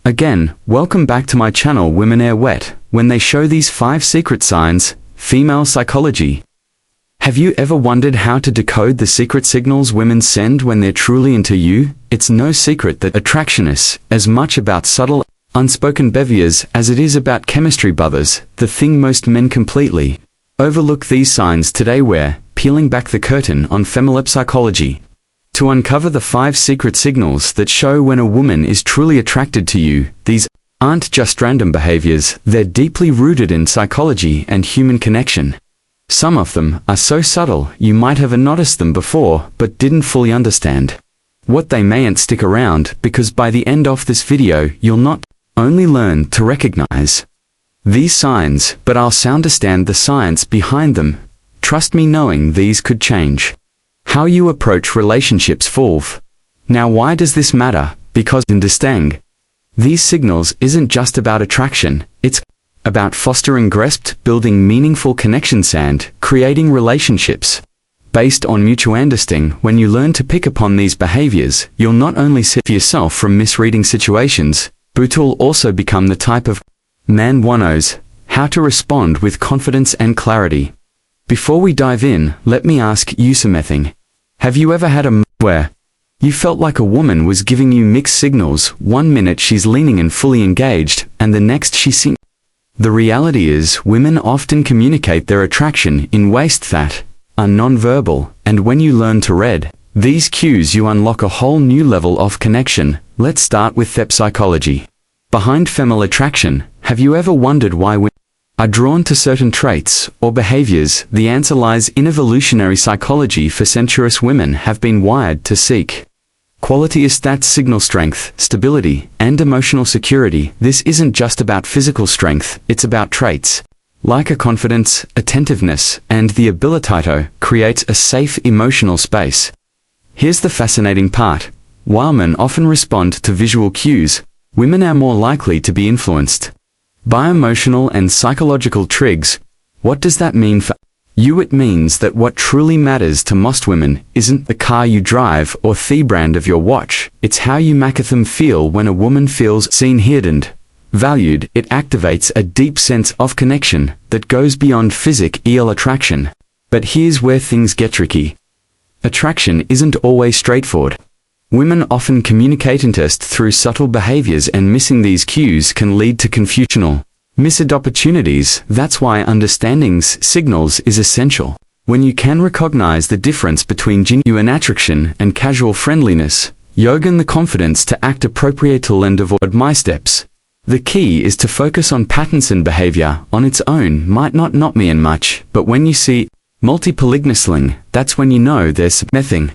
Again, welcome back to my channel Women Are Wet, when they show these 5 secret signs, female psychology. Have you ever wondered how to decode the secret signals women send when they're truly into you? It's no secret that attraction is as much about subtle, unspoken behaviors as it is about chemistry brothers, the thing most men completely overlook. These signs today we're peeling back the curtain on female psychology to uncover the 5 secret signals that show when a woman is truly attracted to you. These aren't just random behaviors, they're deeply rooted in psychology and human connection. Some of them are so subtle you might have noticed them before but didn't fully understand what they mayn't stick around, because by the end of this video you'll not only learn to recognize these signs, but also understand the science behind them. Trust me, knowing these could change how you approach relationships. Now, why does this matter? Because in understanding these signals isn't just about attraction, it's about fostering grasped, building meaningful connections and creating relationships based on mutual understanding. When you learn to pick upon these behaviors, you'll not only save yourself from misreading situations, but you'll also become the type of man one knows how to respond with confidence and clarity. Before we dive in, let me ask you something. Have you ever had a moment where you felt like a woman was giving you mixed signals? One minute she's leaning and fully engaged, and the next she seems... The reality is, women often communicate their attraction in ways that are non-verbal, and when you learn to read these cues, you unlock a whole new level of connection. Let's start with the psychology behind female attraction. Have you ever wondered why women are drawn to certain traits or behaviors? The answer lies in evolutionary psychology. For centuries, women have been wired to seek quality is that signal strength, stability, and emotional security. This isn't just about physical strength, it's about traits like a confidence, attentiveness, and the ability to create a safe emotional space. Here's the fascinating part. While men often respond to visual cues, women are more likely to be influenced by emotional and psychological triggers. What does that mean for you? It means that what truly matters to most women isn't the car you drive or the brand of your watch, it's how you make them feel. When a woman feels seen, heard, and valued, it activates a deep sense of connection that goes beyond physical attraction. But here's where things get tricky. Attraction isn't always straightforward. Women often communicate interest through subtle behaviors, and missing these cues can lead to confusional missed opportunities. That's why understanding signals is essential. When you can recognize the difference between genuine attraction and casual friendliness, you gain the confidence to act appropriate to and avoid missteps. The key is to focus on patterns, and behavior on its own might not mean much, but when you see multi-polygnusling, that's when you know there's something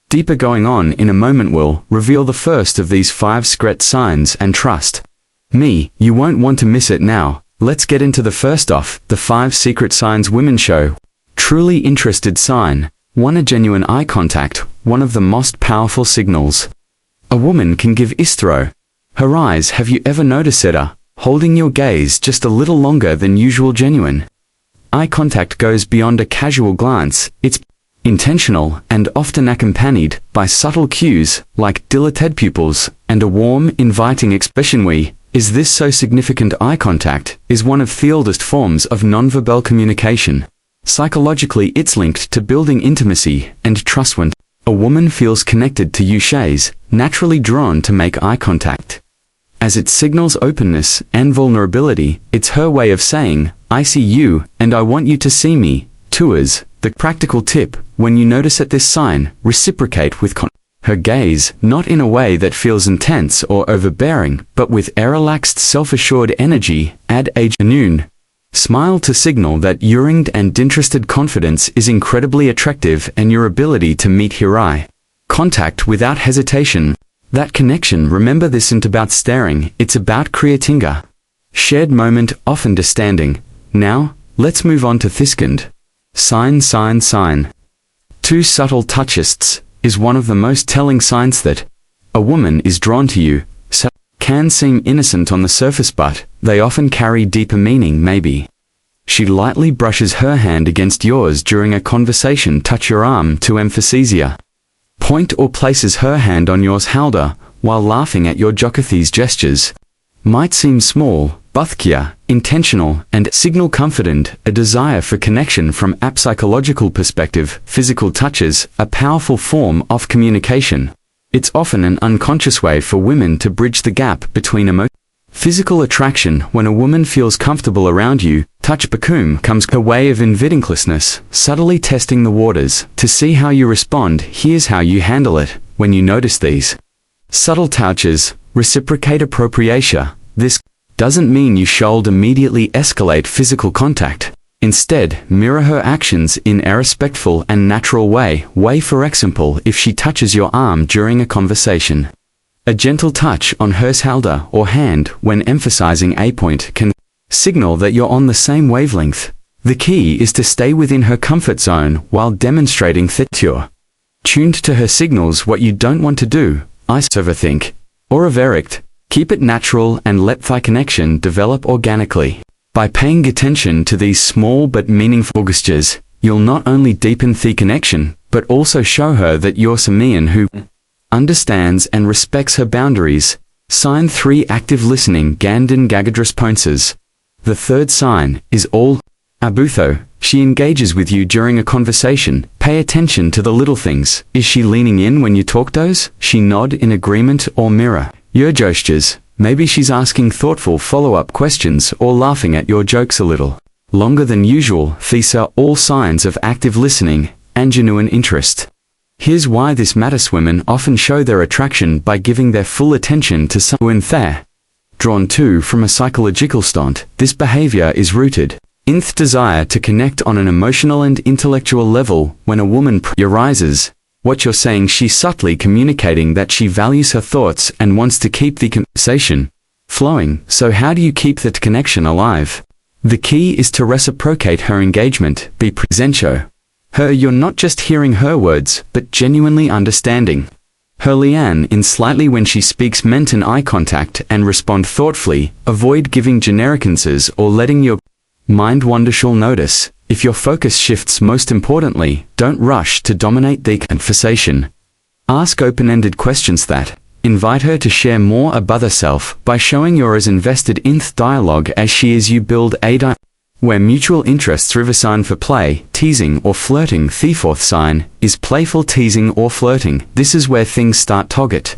deeper going on. In a moment we'll reveal the first of these 5 secret signs, and trust me, you won't want to miss it. Now, let's get into the first of the 5 secret signs women show truly interested. Sign 1. A genuine eye contact. One of the most powerful signals a woman can give is through her eyes. Have you ever noticed her holding your gaze just a little longer than usual? Genuine eye contact goes beyond a casual glance. It's intentional and often accompanied by subtle cues like dilated pupils and a warm, inviting expression. Why is this so significant? Eye contact is one of the oldest forms of nonverbal communication. Psychologically, it's linked to building intimacy and trust. When a woman feels connected to you, she's naturally drawn to make eye contact, as it signals openness and vulnerability. It's her way of saying, I see you, and I want you to see me too. As the practical tip, when you notice this sign, reciprocate with her gaze, not in a way that feels intense or overbearing, but with a relaxed, self-assured energy. Add a genuine smile to signal that your and interested confidence is incredibly attractive, and your ability to meet her eye contact without hesitation. That connection, remember, this isn't about staring, it's about creating a shared moment of understanding. Now, let's move on to second sign. 2. Subtle touches is one of the most telling signs that a woman is drawn to you. So can seem innocent on the surface, but they often carry deeper meaning. Maybe she lightly brushes her hand against yours during a conversation, touch your arm to emphasize your point, or places her hand on yours shoulder while laughing at your joke. These gestures might seem small, but clear, intentional, and signal confident, a desire for connection from a psychological perspective. Physical touches, a powerful form of communication. It's often an unconscious way for women to bridge the gap between physical attraction. When a woman feels comfortable around you, touch becomes her way of inviting closeness, subtly testing the waters to see how you respond. Here's how you handle it. When you notice these subtle touches, reciprocate appropriation. This doesn't mean you should immediately escalate physical contact. Instead, mirror her actions in a respectful and natural way. For example, if she touches your arm during a conversation, a gentle touch on her shoulder or hand when emphasizing a point can signal that you're on the same wavelength. The key is to stay within her comfort zone while demonstrating that you're tuned to her signals. What you don't want to do, overthink or overreact. Keep it natural and let the connection develop organically. By paying attention to these small but meaningful gestures, you'll not only deepen the connection, but also show her that you're someone who understands and respects her boundaries. Sign 3. Active listening. Gandin Gagadresponses. The third sign is all abutho. She engages with you during a conversation. Pay attention to the little things. Is she leaning in when you talk? Does she nod in agreement or mirror your gestures? Maybe she's asking thoughtful follow-up questions or laughing at your jokes a little longer than usual. These are all signs of active listening and genuine interest. Here's why this matters. Women often show their attraction by giving their full attention to someone they're drawn to from a psychological stand. This behavior is rooted in the desire to connect on an emotional and intellectual level. When a woman prioritizes what you're saying, she's subtly communicating that she values her thoughts and wants to keep the conversation flowing. So how do you keep that connection alive? The key is to reciprocate her engagement. Be present her. You're not just hearing her words, but genuinely understanding her. Lean in slightly when she speaks. Maintain eye contact and respond thoughtfully. Avoid giving generic answers or letting your mind wander. She'll notice if your focus shifts. Most importantly, don't rush to dominate the conversation. Ask open-ended questions that invite her to share more about herself. By showing you're as invested in the dialogue as she is, you build a where mutual interests. River sign for play, teasing or flirting. The fourth sign is playful teasing or flirting. This is where things start to get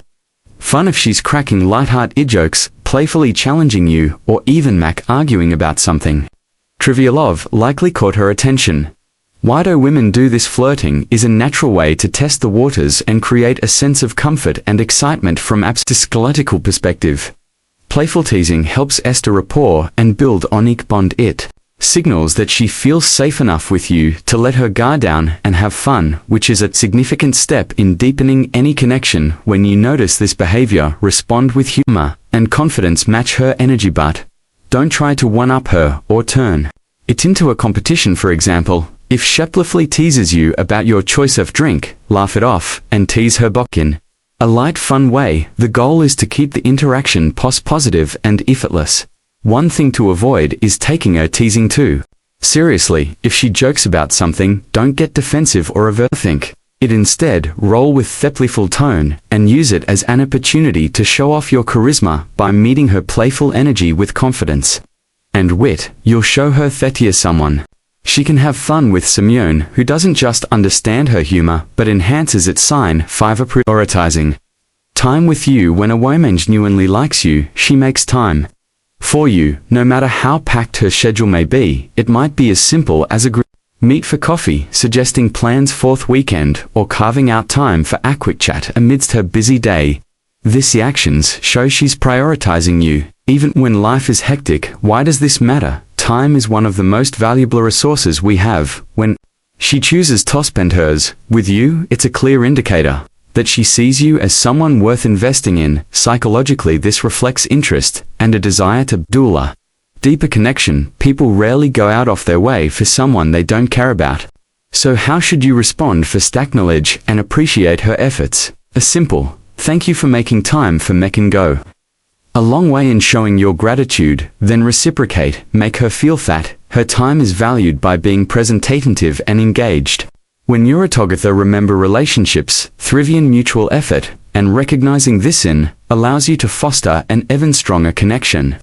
fun. If she's cracking light-hearted jokes, playfully challenging you, or even arguing about something trivial, likely caught her attention. Why do women do this? Flirting is a natural way to test the waters and create a sense of comfort and excitement from a psychological perspective. Playful teasing helps establish rapport and build on a bond. It signals that she feels safe enough with you to let her guard down and have fun, which is a significant step in deepening any connection. When you notice this behavior, respond with humor and confidence. Match her energy, but don't try to one-up her or turn it into a competition. For example, if she playfully teases you about your choice of drink, laugh it off and tease her back in a light, fun way. The goal is to keep the interaction positive and effortless. One thing to avoid is taking her teasing too seriously. If she jokes about something, don't get defensive or overthink it. Instead, roll with the playful tone and use it as an opportunity to show off your charisma. By meeting her playful energy with confidence and wit, you'll show her that you're someone she can have fun with. Someone who doesn't just understand her humor, but enhances it. Sign 5. Prioritizing time with you. When a woman genuinely likes you, she makes time for you, no matter how packed her schedule may be. It might be as simple as meet for coffee, suggesting plans for the weekend, or carving out time for a quick chat amidst her busy day. These actions show she's prioritizing you, even when life is hectic. Why does this matter? Time is one of the most valuable resources we have. When she chooses to spend hers with you, it's a clear indicator that she sees you as someone worth investing in. Psychologically, this reflects interest and a desire to build a deeper connection. People rarely go out of their way for someone they don't care about. So how should you respond? First, acknowledge and appreciate her efforts. A simple thank you for making time for me can go a long way in showing your gratitude. Then reciprocate. Make her feel that her time is valued by being present, attentive, and engaged. When you're a photographer, remember relationships thrive in mutual effort, and recognizing this in allows you to foster an even stronger connection.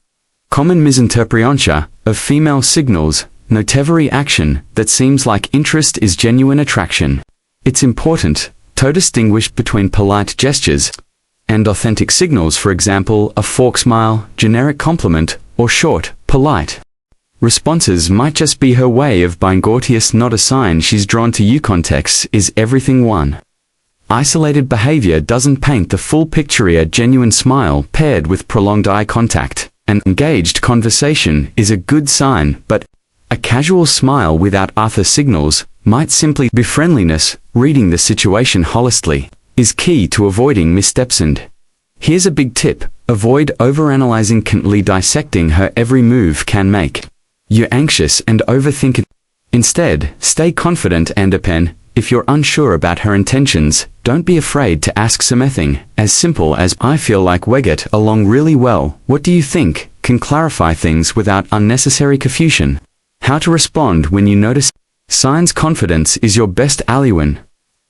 Common misinterpretation of female signals: not every action that seems like interest is genuine attraction. It's important to distinguish between polite gestures and authentic signals. For example, a fork smile, generic compliment, or short, polite responses might just be her way of being courteous, not a sign she's drawn to you. Context is everything. One isolated behavior doesn't paint the full picture. A genuine smile paired with prolonged eye contact and engaged conversation is a good sign, but a casual smile without other signals might simply be friendliness. Reading the situation holistically is key to avoiding missteps. And here's a big tip: avoid overanalyzing. Constantly dissecting her every move can make you anxious and overthink it. Instead, stay confident and open. If you're unsure about her intentions, don't be afraid to ask something as simple as, "I feel like we get along really well. What do you think?" Can clarify things without unnecessary confusion. How to respond when you notice signs. Confidence is your best ally. When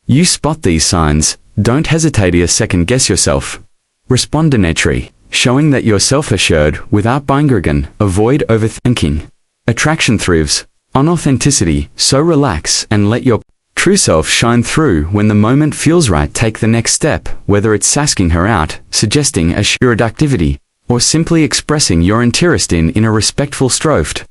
you spot these signs, don't hesitate to second-guess yourself. Respond naturally, showing that you're self-assured without being arrogant. Avoid overthinking. Attraction thrives on authenticity, so relax and let your true self shine through. When the moment feels right, take the next step, whether it's asking her out, suggesting a shared activity, or simply expressing your interest in a respectful stroft.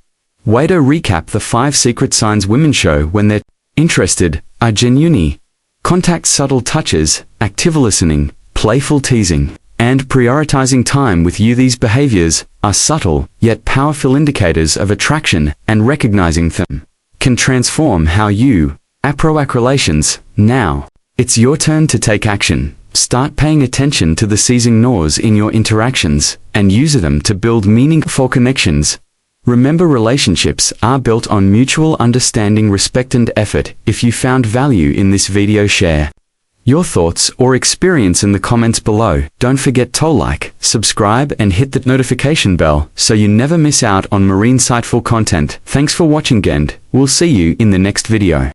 Way to recap the 5 secret signs women show when they're interested are genuine contact, subtle touches, active listening, playful teasing, and prioritizing time with you. These behaviors are subtle yet powerful indicators of attraction, and recognizing them can transform how you approach relations. Now, it's your turn to take action. Start paying attention to the signals in your interactions and use them to build meaningful connections. Remember, relationships are built on mutual understanding, respect, and effort. If you found value in this video, share your thoughts or experience in the comments below. Don't forget to like, subscribe, and hit the notification bell so you never miss out on more insightful content. Thanks for watching, and we'll see you in the next video.